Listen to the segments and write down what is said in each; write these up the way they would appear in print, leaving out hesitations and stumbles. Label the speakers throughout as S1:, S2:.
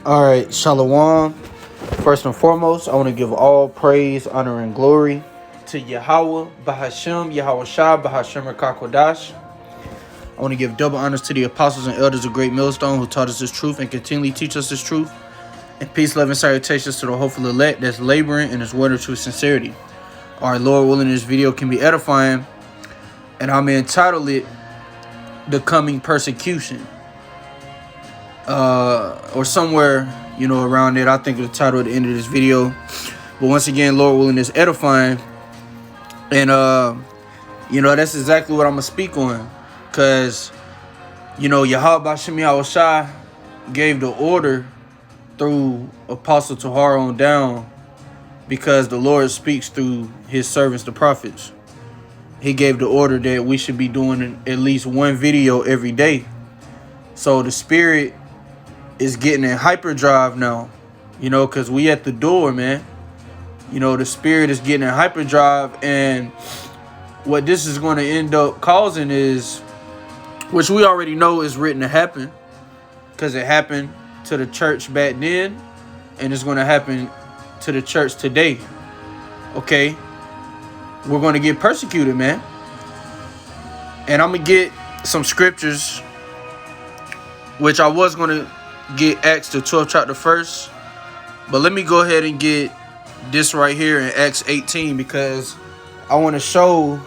S1: All right, Shalom. First and foremost, I want to give all praise, honor, and glory to Yahweh, Bahashem, Yahweh Shah, Bahashem Rakakodash. I want to give double honors to the apostles and elders of Great Millstone who taught us this truth and continually teach us this truth. And peace, love, and salutations to the hopeful elect that's laboring in his word of true sincerity. All right, Lord willing, this video can be edifying, and I'm entitled it, The Coming Persecution. Or somewhere, around it. I think the title at the end of this video. But once again, Lord willing, is edifying. And, that's exactly what I'm going to speak on. Because, Yahweh Bashem Yahweh Shai gave the order through Apostle Tahar on down, because the Lord speaks through his servants, the prophets. He gave the order that we should be doing at least one video every day. So the spirit is getting in hyperdrive now, because we at the door, man. The spirit is getting in hyperdrive, and what this is going to end up causing is, which we already know is written to happen, because it happened to the church back then, and it's going to happen to the church today. Okay, we're going to get persecuted, man. And I'm going to get some scriptures, which I was going to get Acts the 12th chapter first, but let me go ahead and get this right here in Acts 18, because I want to show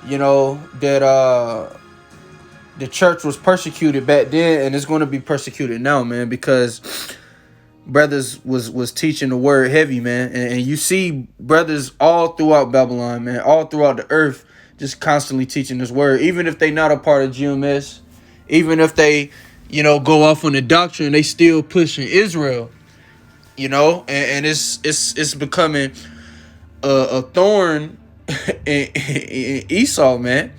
S1: that the church was persecuted back then, and it's going to be persecuted now, man, because brothers was teaching the word heavy, man. And you see brothers all throughout Babylon, man, all throughout the earth, just constantly teaching this word, even if they not a part of GMS, even if they go off on the doctrine, they still pushing Israel, and it's becoming a thorn in Esau, man,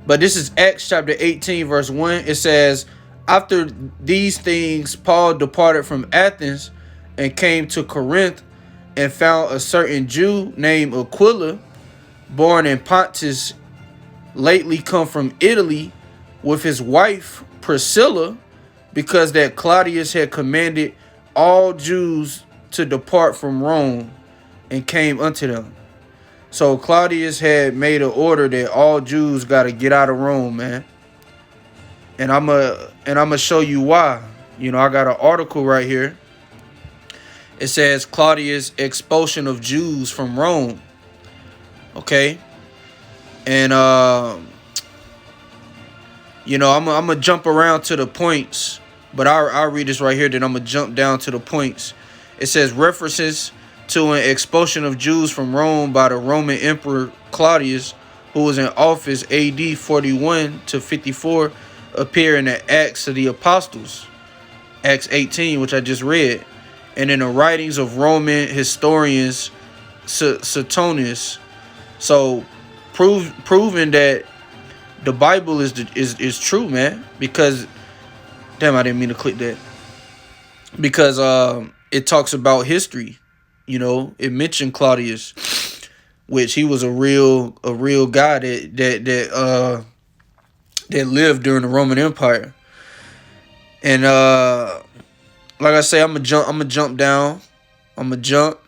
S1: But this is Acts chapter 18, verse 1. It says, after these things, Paul departed from Athens and came to Corinth, and found a certain Jew named Aquila, born in Pontus, lately come from Italy, with his wife Priscilla, because that Claudius had commanded all Jews to depart from Rome, and came unto them. So Claudius had made an order that all Jews got to get out of Rome, man. And I'm gonna show you why. I got an article right here. It says Claudius' expulsion of Jews from Rome. Okay. And I'm gonna jump around to the points, but I'll read this right here, then I'm gonna jump down to the points. It says references to an expulsion of Jews from Rome by the Roman Emperor Claudius, who was in office AD 41 to 54, appear in the Acts of the Apostles, Acts 18, which I just read, and in the writings of Roman historians Suetonius. So proving that the Bible is true, man. Because damn, I didn't mean to click that. Because it talks about history. It mentioned Claudius, which he was a real guy that lived during the Roman Empire. And like I say, I'm gonna jump down. I'm gonna jump,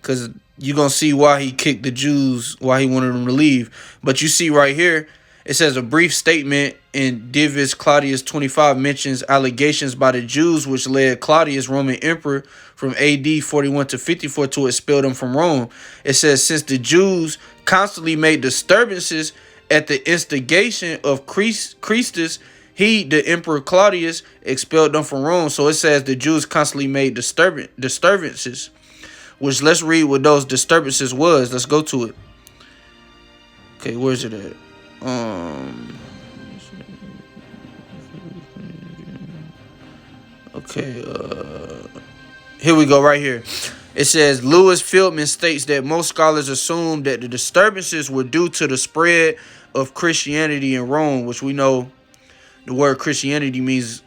S1: because you're gonna see why he kicked the Jews, why he wanted them to leave. But you see right here, it says a brief statement in Divis Claudius 25 mentions allegations by the Jews which led Claudius, Roman emperor, from AD 41 to 54 to expel them from Rome. It says, since the Jews constantly made disturbances at the instigation of Christus, he, the Emperor Claudius, expelled them from Rome. So it says the Jews constantly made disturbances, which let's read what those disturbances was. Let's go to it. Okay, where's it at? Okay, here we go right here. It says Louis Fieldman states that most scholars assume that the disturbances were due to the spread of Christianity in Rome, which we know the word Christianity means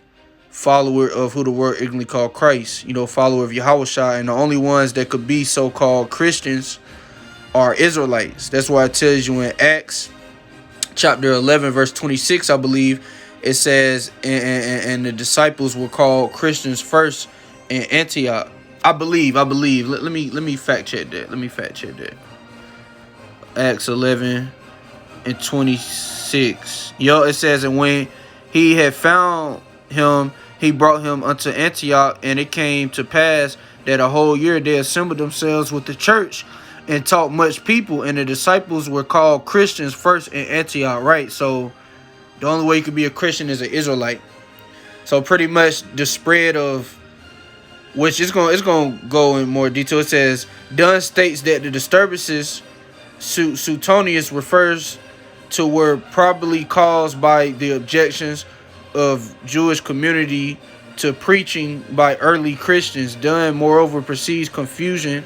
S1: follower of who the word ignorantly called Christ, follower of Yahweh Shai, and the only ones that could be so-called Christians are Israelites. That's why it tells you in Acts chapter 11, verse 26, I believe, It says, and the disciples were called Christians first in Antioch. I believe. Let me fact check that. Acts 11:26. Yo, it says, and when he had found him, he brought him unto Antioch, and it came to pass that a whole year they assembled themselves with the church and taught much people, and the disciples were called Christians first in Antioch. Right. So the only way you could be a Christian is an Israelite. So pretty much the spread of which it's gonna go in more detail. It says Dunn states that the disturbances Suetonius refers to were probably caused by the objections of Jewish community to preaching by early Christians. Dunn moreover perceives confusion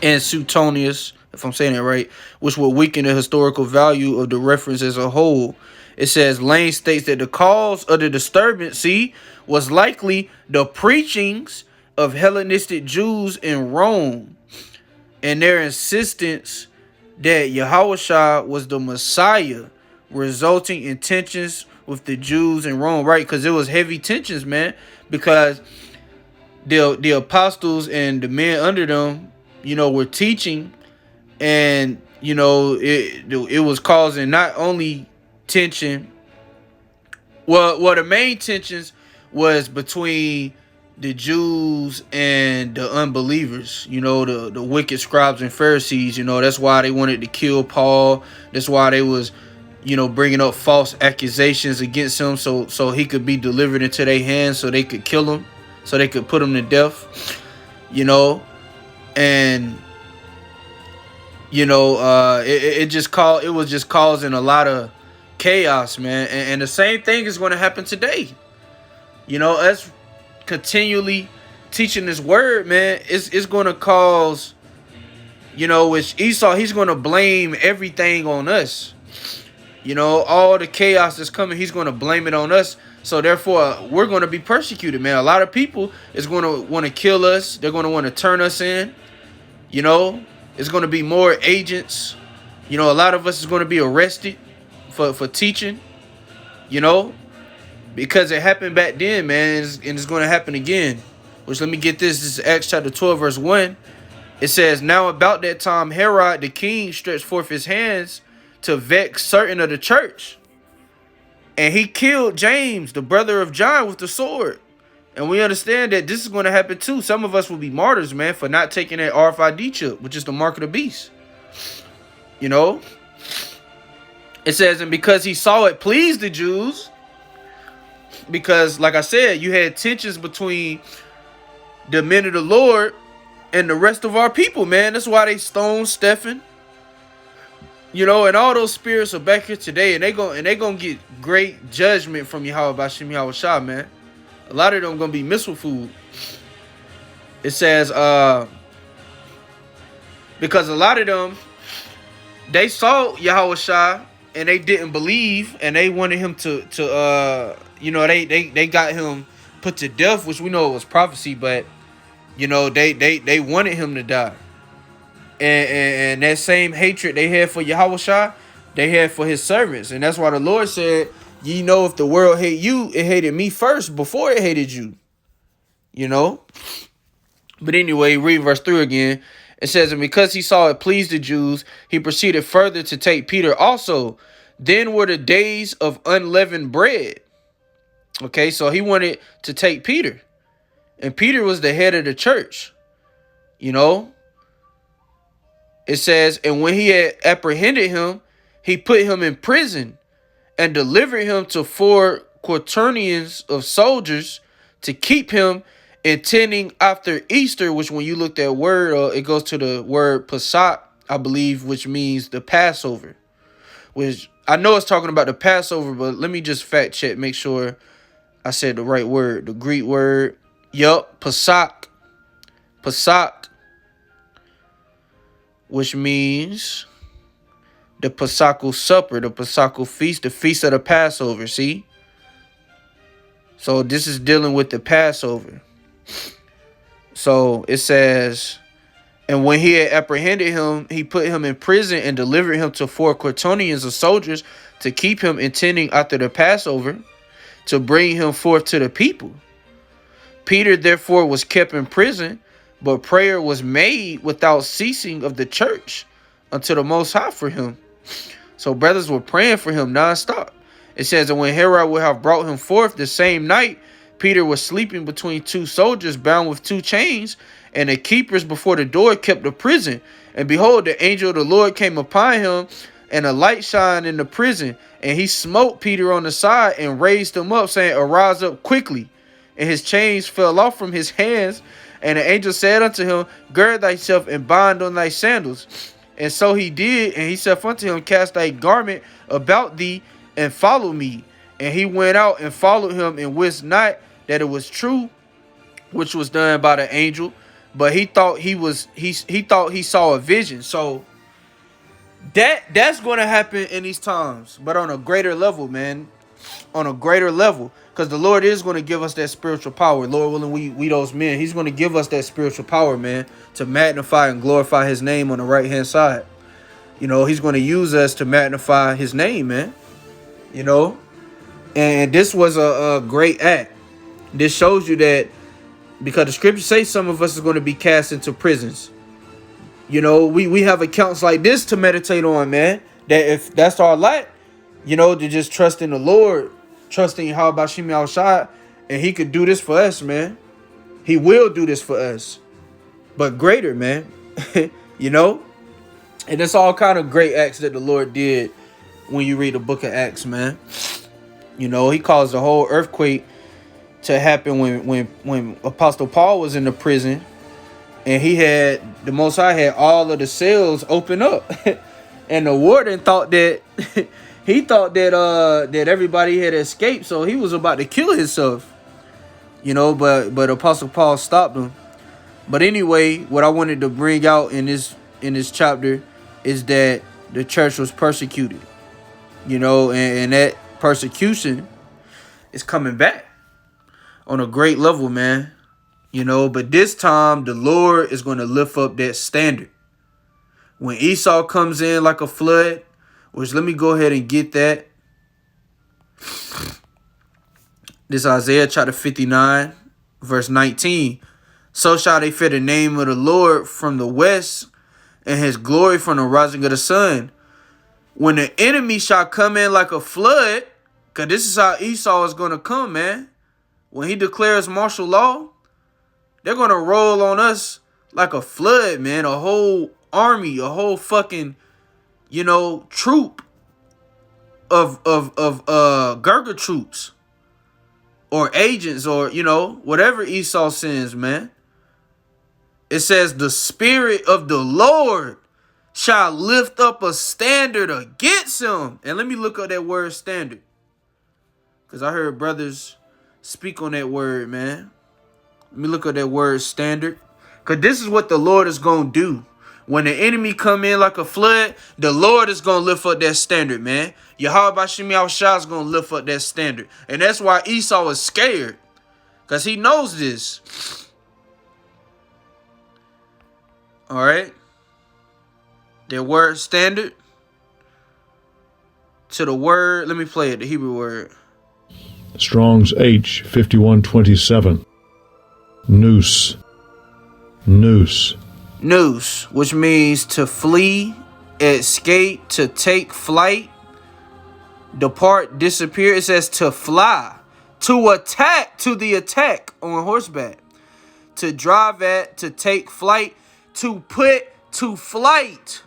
S1: in Suetonius, if I'm saying it right, which will weaken the historical value of the reference as a whole. It says Lane states that the cause of the disturbance, was likely the preachings of Hellenistic Jews in Rome and their insistence that Yahushua was the Messiah, resulting in tensions with the Jews in Rome, right? Because it was heavy tensions, man, because the apostles and the men under them, were teaching, and it was causing not only tension. Well, the main tensions was between the Jews and the unbelievers, the wicked scribes and Pharisees. That's why they wanted to kill Paul. That's why they was, bringing up false accusations against him, so he could be delivered into their hands, so they could kill him, so they could put him to death. And it was just causing a lot of chaos, man. And the same thing is going to happen today. Us continually teaching this word, man, it's going to cause, which Esau, he's going to blame everything on us. All the chaos that's coming, he's going to blame it on us. So therefore, we're going to be persecuted, man. A lot of people is going to want to kill us. They're going to want to turn us in. It's going to be more agents. A lot of us is going to be arrested for teaching, because it happened back then, man, and it's going to happen again. Which, let me get this. This is Acts chapter 12, verse 1. It says, now about that time, Herod the king stretched forth his hands to vex certain of the church, and he killed James, the brother of John, with the sword. And we understand that this is going to happen too. Some of us will be martyrs, man, for not taking that RFID chip, which is the mark of the beast. It says, and because he saw it pleased the Jews, because, like I said, you had tensions between the men of the Lord and the rest of our people, man. That's why they stoned Stephen. And all those spirits are back here today, and they gonna get great judgment from Yahweh Bashim Yahushua, man. A lot of them gonna be missile food. It says, because a lot of them, they saw Yahushua and they didn't believe, and they wanted him to they got him put to death, which we know it was prophecy, but they wanted him to die. And that same hatred they had for Yahushua, they had for his servants. And that's why the Lord said, if the world hate you, it hated me first before it hated you. But anyway, read verse 3 again. It says, and because he saw it pleased the Jews, he proceeded further to take Peter also. Then were the days of unleavened bread. Okay, so he wanted to take Peter. And Peter was the head of the church. It says, and when he had apprehended him, he put him in prison and delivered him to 4 quaternions of soldiers to keep him, intending after Easter, which when you look at word, it goes to the word Pesach, I believe, which means the Passover. Which I know it's talking about the Passover, but let me just fact check, make sure I said the right word, the Greek word. Yup, Pesach, which means the Pesachal supper, the Pesachal feast, the feast of the Passover, see? So this is dealing with the Passover. So it says, and when he had apprehended him, he put him in prison and delivered him to 4 quaternions of soldiers to keep him, intending after the Passover. to bring him forth to the people. Peter therefore was kept in prison, but prayer was made without ceasing of the church unto the Most High for him. So brothers were praying for him nonstop. It says, and when Herod would have brought him forth the same night, Peter was sleeping between two soldiers bound with two chains, and the keepers before the door kept the prison. And behold, the angel of the Lord came upon him, and a light shined in the prison. And he smote Peter on the side and raised him up, saying, arise up quickly. And his chains fell off from his hands. And the angel said unto him, gird thyself and bind on thy sandals. And so he did. And he said unto him, cast thy garment about thee and follow me. And he went out and followed him, and wist not that it was true, which was done by the angel. But he thought he thought he saw a vision. So that's going to happen in these times, but on a greater level, man. On a greater level, because the Lord is going to give us that spiritual power. Lord willing, we those men, he's going to give us that spiritual power, man, to magnify and glorify his name on the right hand side. You know, he's going to use us to magnify his name, man. You know, and this was a great act. This shows you that, because the scriptures say some of us are going to be cast into prisons. You know, we have accounts like this to meditate on, man. That if that's our lot, you know, to just trust in the Lord, trusting how about Shimi Al-Shad, and he could do this for us, man. He will do this for us, but greater, man. You know, and it's all kind of great acts that the Lord did when you read the book of Acts, man. You know, he caused the whole earthquake to happen when Apostle Paul was in the prison, and he had the Most High had all of the cells open up, and the warden thought that. He thought that everybody had escaped, so he was about to kill himself. You know, but Apostle Paul stopped him. But anyway, what I wanted to bring out in this chapter is that the church was persecuted. You know, and that persecution is coming back on a great level, man. You know, but this time the Lord is going to lift up that standard. When Esau comes in like a flood, which let me go ahead and get that. This Isaiah chapter 59, verse 19. So shall they fear the name of the Lord from the west, and his glory from the rising of the sun. When the enemy shall come in like a flood, because this is how Esau is going to come, man. When he declares martial law, they're going to roll on us like a flood, man. A whole army, a whole fucking, you know, troop of Gurga troops or agents, or, you know, whatever Esau sends, man. It says the Spirit of the Lord shall lift up a standard against him. And let me look up that word standard, because I heard brothers speak on that word, man. Let me look at that word standard, because this is what the Lord is going to do. When the enemy come in like a flood, the Lord is going to lift up that standard, man. Yahweh Bashimi Al-Shah is going to lift up that standard. And that's why Esau is scared, because he knows this. All right. Their word standard to the word. Let me play it, the Hebrew word.
S2: Strong's H 5127. Noose. Noose.
S1: Noose, which means to flee, escape, to take flight, depart, disappear. It says to fly, to attack, to the attack on horseback, to drive at, to take flight, to put to flight,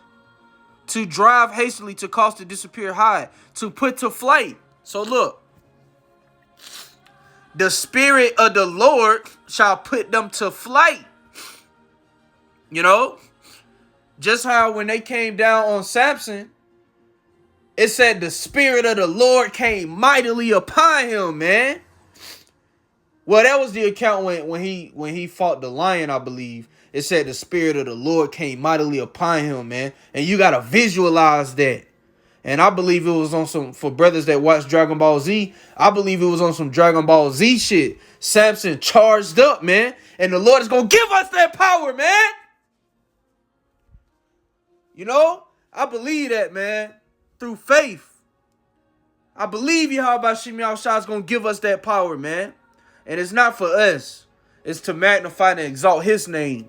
S1: to drive hastily, to cause to disappear, hide, to put to flight. So look, the Spirit of the Lord shall put them to flight. You know, just how when they came down on Samson, it said the Spirit of the Lord came mightily upon him, man. Well, that was the account when he fought the lion, I believe. It said the Spirit of the Lord came mightily upon him, man. And you got to visualize that. And I believe it was on some, for brothers that watch Dragon Ball Z, I believe it was on some Dragon Ball Z shit. Samson charged up, man. And the Lord is going to give us that power, man. You know, I believe that, man, through faith. I believe Yahweh Shem Yahushua is going to give us that power, man. And it's not for us. It's to magnify and exalt his name.